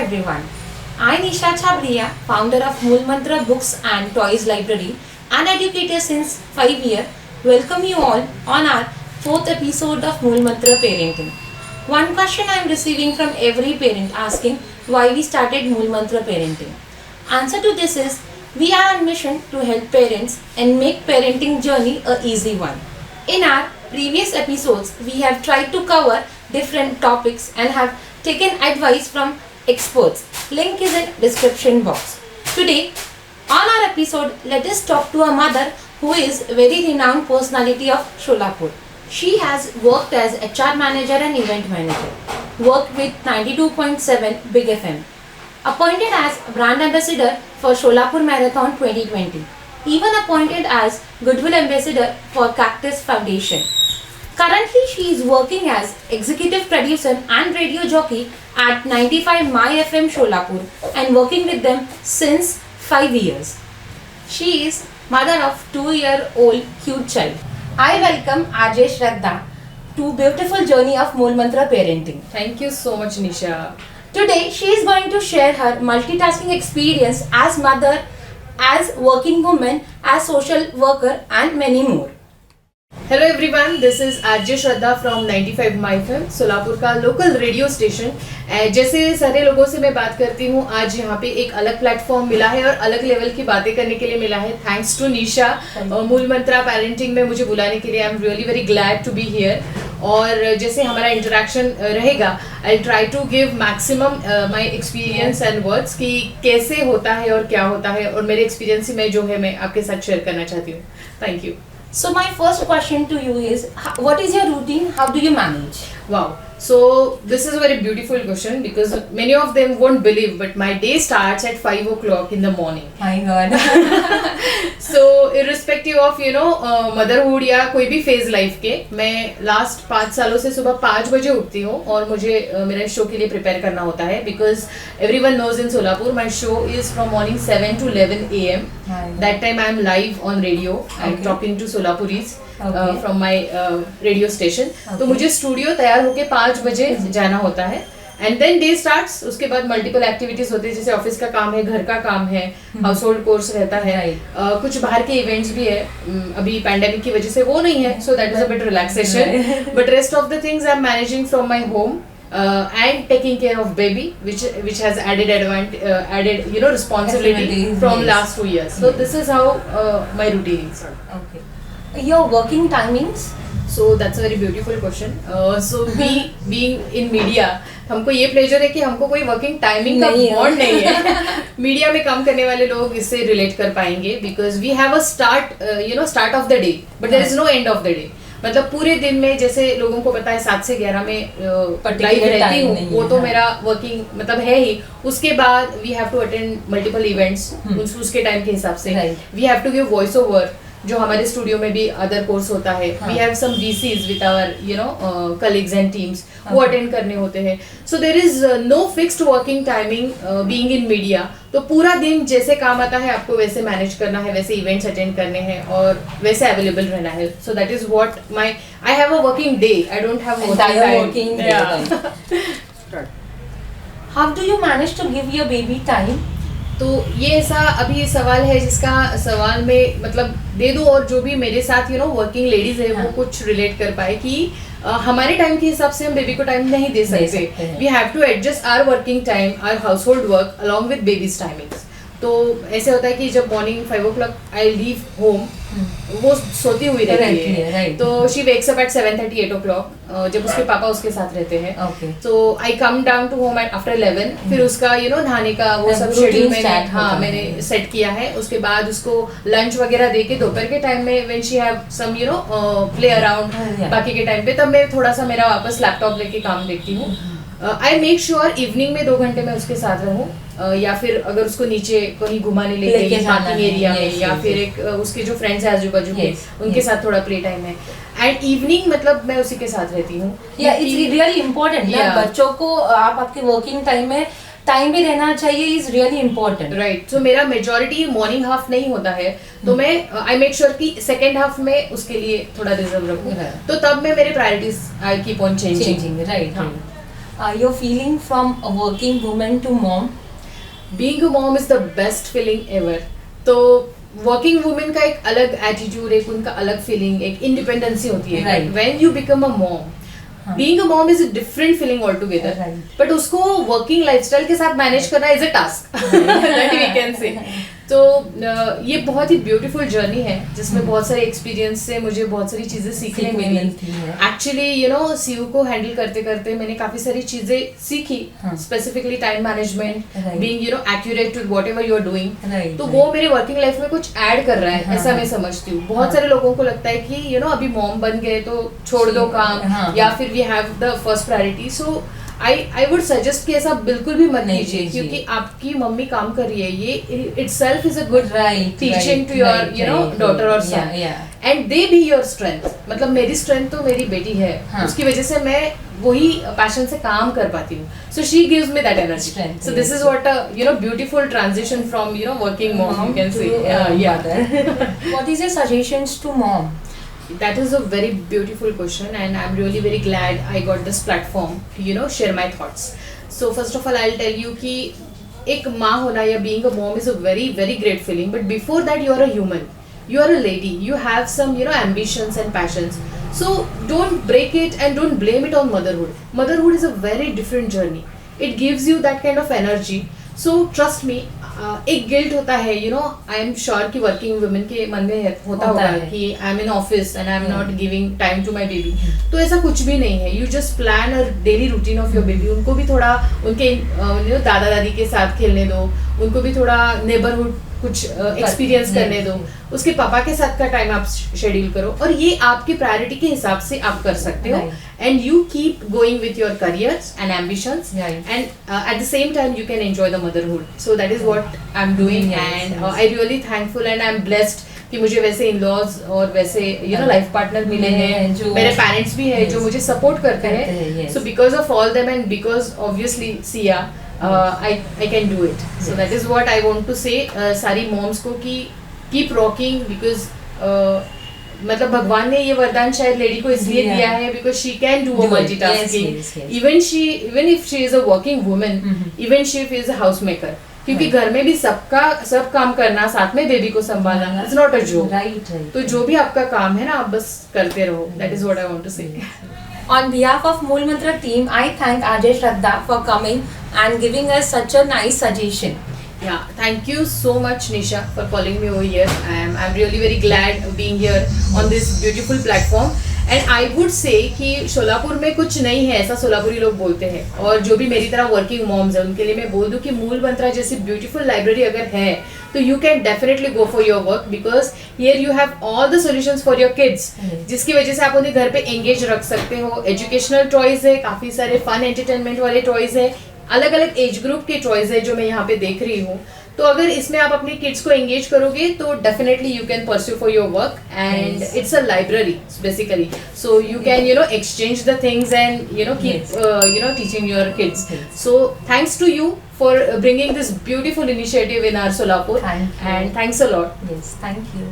everyone. I Nisha Chabria, founder of Mool Mantra Books and Toys Library, an educator since 5 years, welcome you all on our 4th episode of Mool Mantra Parenting. One question I am receiving from every parent asking why we started Mool Mantra Parenting. Answer to this is, we are on mission to help parents and make parenting journey a easy one. In our previous episodes, we have tried to cover different topics and have taken advice from experts. Link is in description box. Today, on our episode, let us talk to a mother who is a very renowned personality of Solapur. She has worked as HR manager and event manager, worked with 92.7 Big FM, appointed as brand ambassador for Solapur Marathon 2020, even appointed as Goodwill Ambassador for Cactus Foundation. Currently, she is working as executive producer and radio jockey at 95 My FM Solapur and working with them since 5 years. She is mother of 2-year-old cute child. I welcome RJ Shraddha to beautiful journey of Mool Mantra Parenting. Thank you so much, Nisha. Today, she is going to share her multitasking experience as mother, as working woman, as social worker and many more. Hello everyone, this is RJ Shraddha from 95 My FM, Solapur का local radio station. जैसे सारे लोगों से मैं बात करती हूँ, आज यहाँ पे एक अलग प्लेटफॉर्म मिला है और अलग लेवल की बातें करने के लिए मिला है. थैंक्स टू निशा, मूल मंत्रा पेरेंटिंग में मुझे बुलाने के लिए. I am really very glad to be here. और जैसे हमारा इंटरेक्शन रहेगा, I try to give maximum my experience and words कि कैसे होता है और क्या होता है, और मेरे एक्सपीरियंस में जो है मैं आपके साथ शेयर करना चाहती हूँ. Thank you. So my first question to you is, what is your routine? How do you manage? Wow. So this is a very beautiful question because many of them won't believe, but my day starts at 5 o'clock in the morning. My God. So irrespective of motherhood या कोई भी phase life के, मैं last 5 सालों से सुबह 5 बजे उठती हूँ और मुझे मेरे शो के लिए prepare करना होता है because everyone knows in Solapur my show is from morning 7 to 11 a.m. That time I am live on radio. I'm talking to Solapuris. From my radio station. तो मुझे स्टूडियो तैयार होके 5 बजे जाना होता है. And then day starts. उसके बाद मल्टीपल एक्टिविटीज होती है, जैसे ऑफिस का काम है, घर का काम है, हाउस होल्ड कोर्स रहता है, कुछ बाहर के इवेंट्स भी है. अभी पैंडेमिक की वजह से वो नहीं है, so that is a bit relaxation. But rest of the things I am managing from my home and taking care of baby, which has added responsibility from last 2 years. So this is how my routine is. Okay. Your working timings? So that's a very beautiful question. So being in media, हमको ये pleasure है कि हमको कोई working timing का bond नहीं है. Media में काम करने वाले लोग इससे रिलेट कर पाएंगे because we have a start of the day but there is no end of the day. मतलब पूरे दिन में जैसे लोगों को पता है 7 से 11 में लाइव रहती हूँ, वो तो मेरा वर्किंग मतलब है ही. उसके बाद we have to attend multiple events उसके टाइम के हिसाब से. We have to give voice over, जो हमारे स्टूडियो में भी अदर कोर्स होता है. We have some VCs with our colleagues and teams, वो अटेंड करने होते हैं. So there is no fixed working timing being in media. तो पूरा दिन जैसे काम आता है आपको वैसे मैनेज करना है, वैसे इवेंट्स अटेंड करने हैं और वैसे अवेलेबल रहना है. So that is what my I have a working day. I don't have working day. How do you manage to give your baby time? तो ये ऐसा अभी सवाल है जिसका सवाल में मतलब दे दूं, और जो भी मेरे साथ वर्किंग लेडीज है वो कुछ रिलेट कर पाए कि हमारे टाइम के हिसाब से हम बेबी को टाइम नहीं दे सकते. We have to adjust our working time, our household work along with baby's timings. तो ऐसे होता है कि जब morning 5 o'clock I leave home, वो सोती हुई रहती है. तो she wakes up at 7:30 8 o'clock जब उसके पापा उसके साथ रहते हैं. तो I come down to home at after 11. फिर उसका नहाने का वो सब शेड्यूल मैंने सेट किया है. उसके बाद उसको लंच वगैरह दे के दोपहर के टाइम में when she have some play around, बाकी के टाइम पे तब मैं थोड़ा सा मेरा वापस लैपटॉप लेके काम देखती हूँ. आई मेक श्योर इवनिंग में 2 घंटे मैं उसके साथ रहूँ, या फिर अगर उसको नीचे कहीं घुमाने ले गई पार्किंग एरिया में, या फिर एक उसके जो फ्रेंड्स हैं आजू बाजू के, उनके साथ थोड़ा प्ले टाइम है. एंड इवनिंग मतलब मैं उसी के साथ रहती हूँ. It's really important. बच्चों को आप आपके वर्किंग टाइम में टाइम भी रहना चाहिए, इज रियली इम्पोर्टेंट. राइट. सो मेरा मेजॉरिटी मॉर्निंग हाफ नहीं होता है, तो मैं आई मेक श्योर कि सेकेंड हाफ में उसके लिए थोड़ा रिजर्व रखूँ. तो तब मैं मेरे priorities I keep on changing. Right. your feeling from a working woman to mom? Being a mom is the best feeling ever. तो वर्किंग वुमेन का एक अलग एटीट्यूड, एक उनका अलग फीलिंग, एक इंडिपेंडेंसी होती है. Right. When you become a mom, being a mom is a different feeling all together. Right. But उसको वर्किंग लाइफस्टाइल के साथ मैनेज करना is a task, that we can say. तो ये बहुत ही ब्यूटीफुल जर्नी है जिसमें बहुत सारे एक्सपीरियंस से मुझे बहुत सारी चीजें सीखने सीखने मिली. मिलती है. एक्चुअली यू नो सीयू को हैंडल करते करते मैंने काफी सारी चीजें सीखी, हाँ. Specifically time management, Right. Being you know accurate to whatever you are doing. Right, तो right. वो मेरे वर्किंग लाइफ में कुछ ऐड कर रहा है, हाँ. ऐसा मैं समझती हूँ. बहुत हाँ. सारे लोगों को लगता है कि यू नो अभी मॉम बन गए तो छोड़ दो काम, हाँ. या फिर we have the first priority. So I would suggest कि ऐसा बिल्कुल भी मत नहीं कीजिए, कीजिए. क्योंकि आपकी मम्मी काम कर रही है, ये itself is a good Right, teaching right, to your right, you know right, daughter और right. Son. Yeah, yeah. And they be your strength. मतलब मेरी स्ट्रेंथ तो मेरी बेटी है, हाँ. उसकी वजह से मैं वही पैशन से काम कर पाती हूँ. So she gives me that energy. Strength, so this yes. Is what you know beautiful transition from you know working mom you can say. What is your suggestions to mom? That is a very beautiful question, and I'm really very glad I got this platform to you know share my thoughts. So first of all I'll tell you कि एक माँ होना या being a mom is a very very great feeling, but before that you are a human, you are a lady, you have some you know ambitions and passions. So don't break it and don't blame it on motherhood. Motherhood is a very different journey. It gives you that kind of energy. So trust me, एक guilt होता है, you know I am sure कि working women के मन में होता होगा है. कि I am in office and I am not giving time to my baby. तो ऐसा कुछ भी नहीं है. You just plan a daily routine of your baby. उनको भी थोड़ा उनके दादा दादी के साथ खेलने दो, उनको भी थोड़ा नेबरहुड कुछ एक्सपीरियंस करने दो, उसके पापा के साथ का टाइम आप शेड्यूल करो, और ये आपकी प्रायोरिटी के हिसाब से आप कर सकते हो. And you keep going with your careers and ambitions, Right. And at the same time you can enjoy the motherhood. So that is what I am doing, Yes, and yes. I really thankful and I am blessed कि मुझे वैसे in laws और वैसे you know life partner मिले हैं. जो- मेरे parents भी है जो Yes. मुझे सपोर्ट करते करते हैं, हैं. yes. So because of all them and because obviously Siya I can do it. So Yes. that is what I want to say सारी moms को कि keep rocking, because मतलब भगवान ने ये वरदान शायद लेडी को इसलिए Yeah. दिया है because she can do a Do it. multitasking. Yes, yes, yes. Even if she is a working woman, even she is a housemaker. क्योंकि Right. घर में भी सब काम करना, साथ में बेबी को संभालना is not a joke. Right, right. तो जो भी आपका काम है ना, आप बस करते रहो. That is what I want to say. On behalf of Mool Mantra team, I thank Ajay Shraddha for coming and giving us such a nice suggestion. Yeah, thank you so much, Nisha, for calling me over here. I'm really very glad being here on this beautiful platform. And I would say कि शोलापुर में कुछ नहीं है ऐसा सोलापुरी लोग बोलते हैं, और जो भी मेरी तरह वर्किंग मॉम्स है उनके लिए मैं बोल दूं कि मूल मंत्रा जैसी ब्यूटीफुल लाइब्रेरी अगर है तो you can definitely go for your work, because here you have all the solutions for your kids, जिसकी वजह से आप उन्हें घर पे एंगेज रख सकते हो. एजुकेशनल टॉयज है, काफी सारे फन एंटरटेनमेंट वाले टॉयज है, अलग अलग एज ग्रुप के टॉयज है जो मैं यहाँ पे देख रही हूँ. तो अगर इसमें आप अपने किड्स को एंगेज करोगे तो definitely you can pursue for your work, and it's a library basically. So you can you know exchange the things and you know keep you know teaching your kids. So thanks to you for bringing this beautiful initiative in our Solapur. Thank you. And thanks a lot. Yes, thank you.